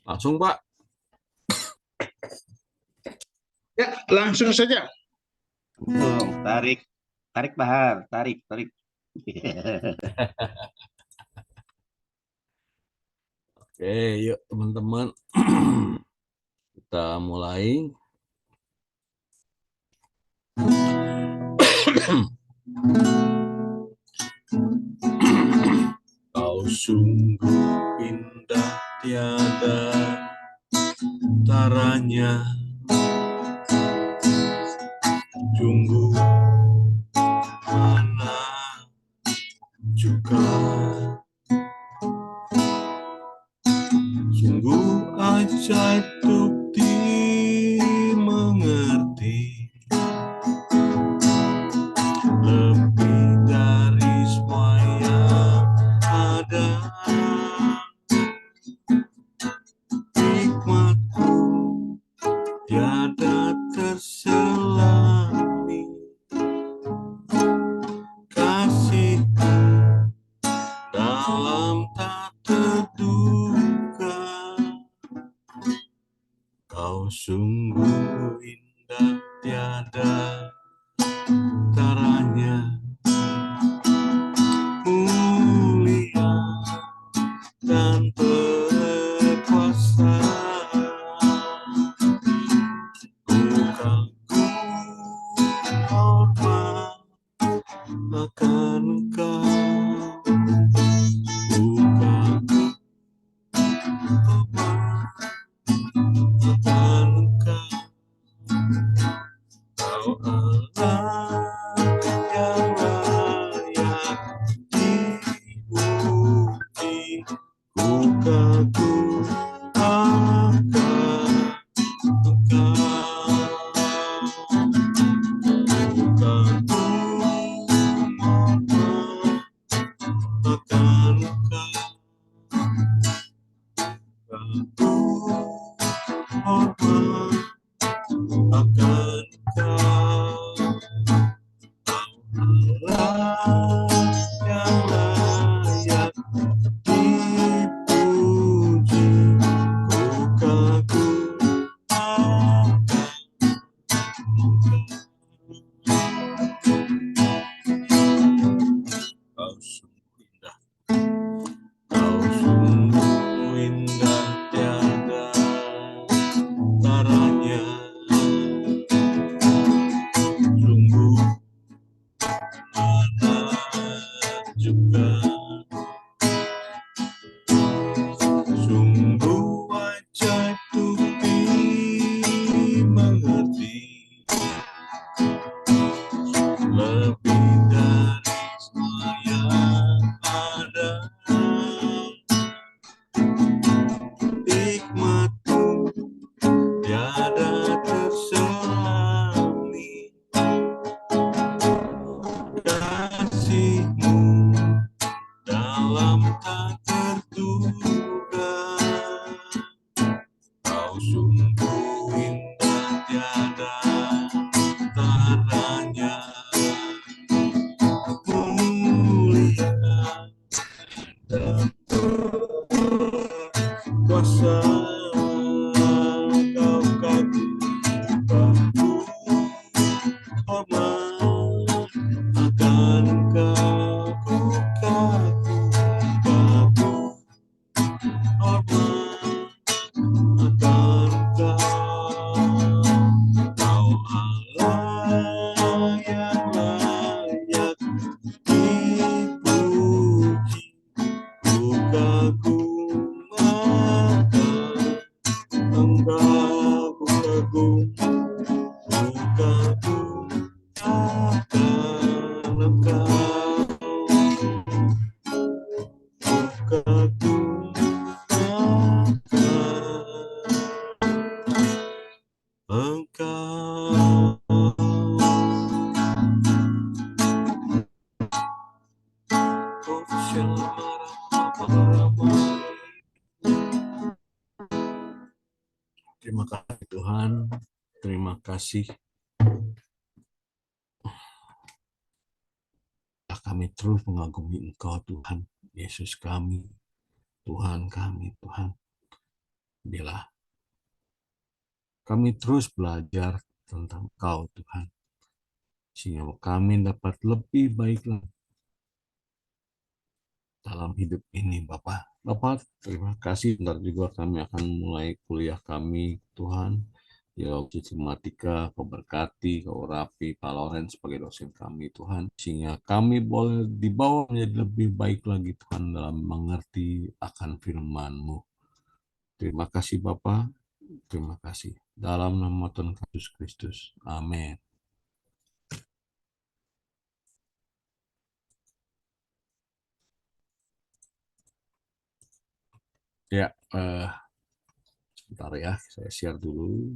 Langsung, Pak. Ya, langsung saja. Tarik, tarik Bahar, tarik, tarik. Oke, yuk teman-teman. Kita mulai. Kau sungguh indah tiada taranya, sungguh mana juga, sungguh ajaib untuk dimengerti, lebih dari semua yang ada. Hikmatku tiada terselami, kasihku dalam tak terduga. Kau sungguh indah tiada taranya, mulia dan berkuasa. Ku kagum hormat akan Engkau, ku kagum hormat akan Engkau. Kau Allah yang layak dipuji, ku kagum akan Engkau, ku kagum hormat akan Engkau, kagum hormat akan Engkau. Allah yang layak dipuji, ku kagum akan Engkau. Kau sungguh indah, kau sungguh indah tiada taranya, sungguh mana juga, sungguh ajaib untuk dimengerti, lebih dari semua yang ada. Hikmatmu tiada terselami, kasihmu dalam tak terduga. Kau sungguh indah tiada taranya, mulia dan berkuasa. Kau kagum, kagum hormat akan Engkau, ku kagum, kagum hormat akan Engkau. Kau Allah yang layak dipuji, ku kagum akan Engkau, ku kagum akan Engkau, ku kagum akan Engkau. Oh, shalom. Terima kasih Tuhan, terima kasih. Kami terus mengagumi Engkau Tuhan, Yesus kami, Tuhan kami, Tuhan. Bila kami terus belajar tentang Kau, Tuhan, sehingga kami dapat lebih baik lagi dalam hidup ini, Bapak. Bapak, terima kasih. Bentar juga kami akan mulai kuliah kami, Tuhan. Ya, sistematika, Kau berkati, Kau urapi, Pak Loren sebagai dosen kami, Tuhan. Sehingga kami boleh dibawa menjadi lebih baik lagi, Tuhan, dalam mengerti akan firman-Mu. Terima kasih, Bapak. Terima kasih. Dalam nama Tuhan Yesus Kristus. Amin. Ya, sebentar ya, saya share dulu.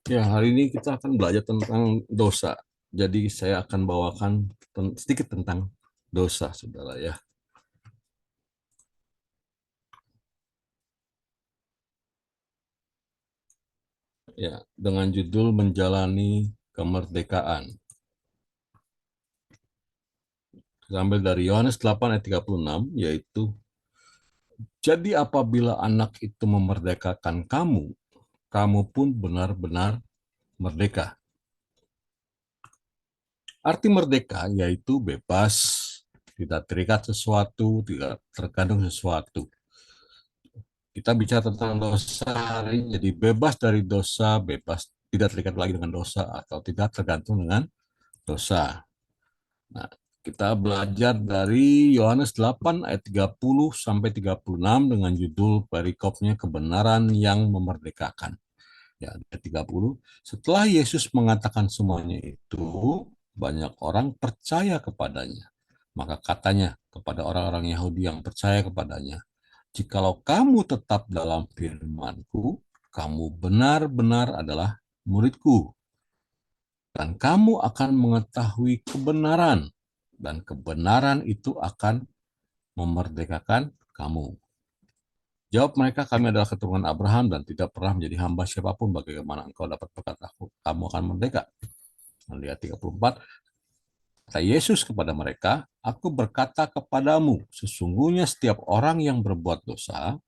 Ya, hari ini kita akan belajar tentang dosa. Jadi saya akan bawakan sedikit tentang dosa, saudara ya. Ya, dengan judul Menjalani Kemerdekaan. Kita ambil dari Yohanes 8 ayat 36, yaitu, jadi apabila anak itu memerdekakan kamu, kamu pun benar-benar merdeka. Arti merdeka yaitu bebas, tidak terikat sesuatu, tidak tergantung sesuatu. Kita bicara tentang dosa hari ini, jadi bebas dari dosa, bebas tidak terikat lagi dengan dosa, atau tidak tergantung dengan dosa. Nah, kita belajar dari Yohanes 8 ayat 30 sampai 36 dengan judul perikopnya kebenaran yang memerdekakan. Ya, ayat 30. Setelah Yesus mengatakan semuanya itu, banyak orang percaya kepadanya. Maka katanya kepada orang-orang Yahudi yang percaya kepadanya, jikalau kamu tetap dalam firman-Ku, kamu benar-benar adalah murid-Ku, dan kamu akan mengetahui kebenaran, dan kebenaran itu akan memerdekakan kamu. Jawab mereka, kami adalah keturunan Abraham dan tidak pernah menjadi hamba siapapun. Bagaimana engkau dapat berkata, kamu akan merdeka? Lihat 34. Kata Yesus kepada mereka, aku berkata kepadamu, sesungguhnya setiap orang yang berbuat dosa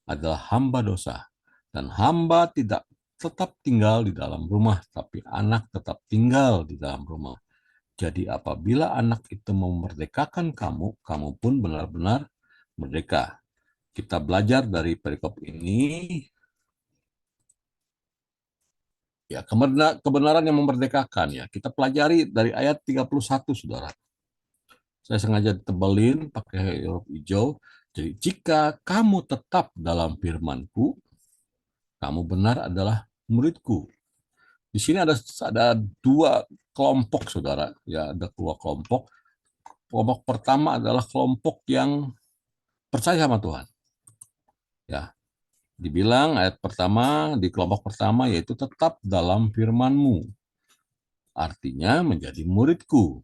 adalah hamba dosa. Dan hamba tidak tetap tinggal di dalam rumah, tapi anak tetap tinggal di dalam rumah. Jadi apabila anak itu memerdekakan kamu, kamu pun benar-benar merdeka. Kita belajar dari perikop ini, ya, kebenaran yang memerdekakan. Ya, kita pelajari dari ayat 31, saudara. Saya sengaja tebelin pakai huruf hijau. Jadi jika kamu tetap dalam firman-Ku, kamu benar adalah murid-Ku. Di sini ada dua kelompok, saudara. Ya, ada dua kelompok. Kelompok pertama adalah kelompok yang percaya sama Tuhan. Ya, dibilang ayat pertama di kelompok pertama yaitu tetap dalam firman-Mu. Artinya menjadi murid-Ku.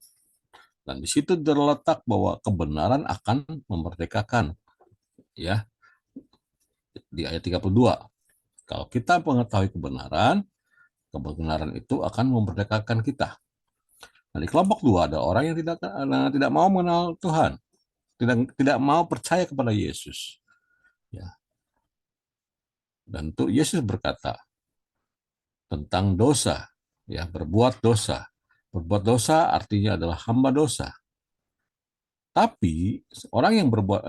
Dan di situ terletak bahwa kebenaran akan memerdekakan. Ya, di ayat 32. Kalau kita mengetahui kebenaran, kebenaran itu akan memerdekakan kita. Nah, di kelompok dua ada orang yang tidak mau mengenal Tuhan, tidak mau percaya kepada Yesus. Ya. Dan itu Yesus berkata tentang dosa, ya, berbuat dosa. Berbuat dosa artinya adalah hamba dosa. Tapi orang yang berbuat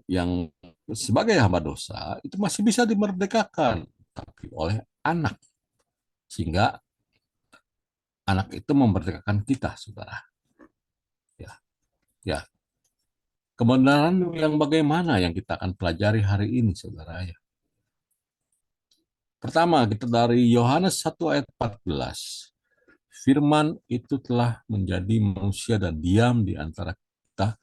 yang sebagai hamba dosa itu masih bisa dimerdekakan, tapi oleh anak. Sehingga anak itu memerdekakan kita, saudara. Ya, ya. Kebenaran yang bagaimana yang kita akan pelajari hari ini, saudara ya. Pertama, kita dari Yohanes 1 ayat 14. Firman itu telah menjadi manusia dan diam di antara kita,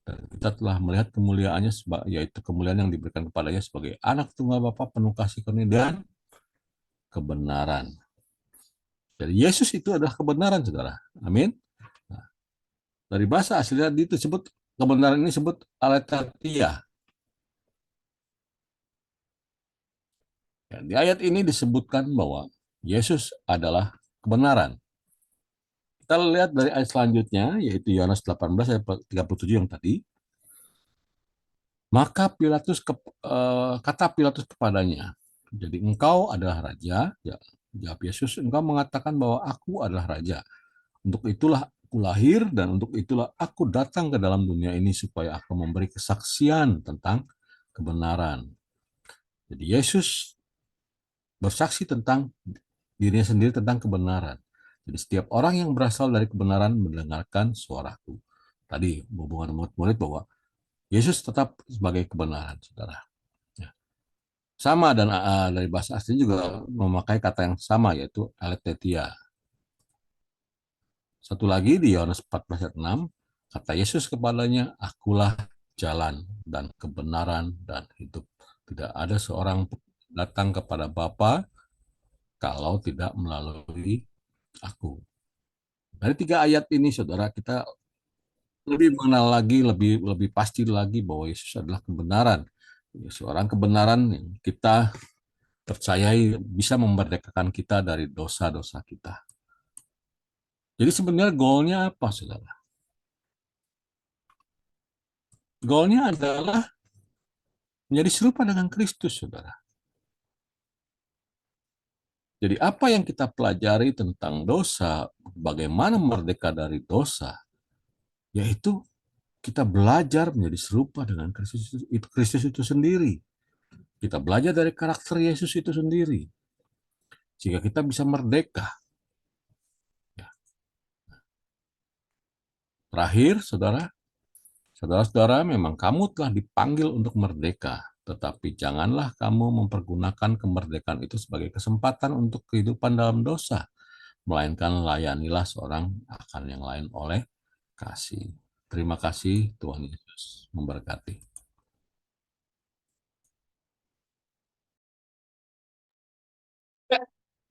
dan kita telah melihat kemuliaannya, yaitu kemuliaan yang diberikan kepadanya sebagai anak tunggal Bapa penuh kasih karunia dan kebenaran. Jadi Yesus itu adalah kebenaran, saudara. Amin. Nah, Dari bahasa aslinya disebut kebenaran ini disebut aletheia. Ya, di ayat ini disebutkan bahwa Yesus adalah kebenaran. Kita lihat dari ayat selanjutnya, yaitu Yohanes 18 ayat 37 yang tadi. Maka kata Pilatus kepadanya, jadi engkau adalah raja. Ya, jawab Yesus, engkau mengatakan bahwa aku adalah raja. Untuk itulah aku lahir dan untuk itulah aku datang ke dalam dunia ini supaya aku memberi kesaksian tentang kebenaran. Jadi Yesus bersaksi tentang dirinya sendiri tentang kebenaran. Jadi setiap orang yang berasal dari kebenaran mendengarkan suaraku. Tadi hubungan murid-murid bahwa Yesus tetap sebagai kebenaran, saudara. Ya. Sama dan dari bahasa asli juga memakai kata yang sama, yaitu aletheia. Satu lagi di Yohanes 14 ayat 6, kata Yesus kepadanya, akulah jalan dan kebenaran dan hidup. Tidak ada seorang datang kepada Bapa kalau tidak melalui aku. Dari 3 ayat ini, saudara, kita lebih mengenal lagi, lebih pasti lagi bahwa Yesus adalah kebenaran. Seorang kebenaran yang kita percayai bisa memerdekakan kita dari dosa-dosa kita. Jadi sebenarnya goalnya apa, saudara? Goalnya adalah menjadi serupa dengan Kristus, saudara. Jadi apa yang kita pelajari tentang dosa, bagaimana merdeka dari dosa, yaitu kita belajar menjadi serupa dengan Kristus itu sendiri. Kita belajar dari karakter Yesus itu sendiri. Sehingga kita bisa merdeka. Terakhir, saudara-saudara, memang kamu telah dipanggil untuk merdeka. Tetapi janganlah kamu mempergunakan kemerdekaan itu sebagai kesempatan untuk kehidupan dalam dosa. Melainkan layanilah seorang akan yang lain oleh kasih. Terima kasih, Tuhan Yesus memberkati.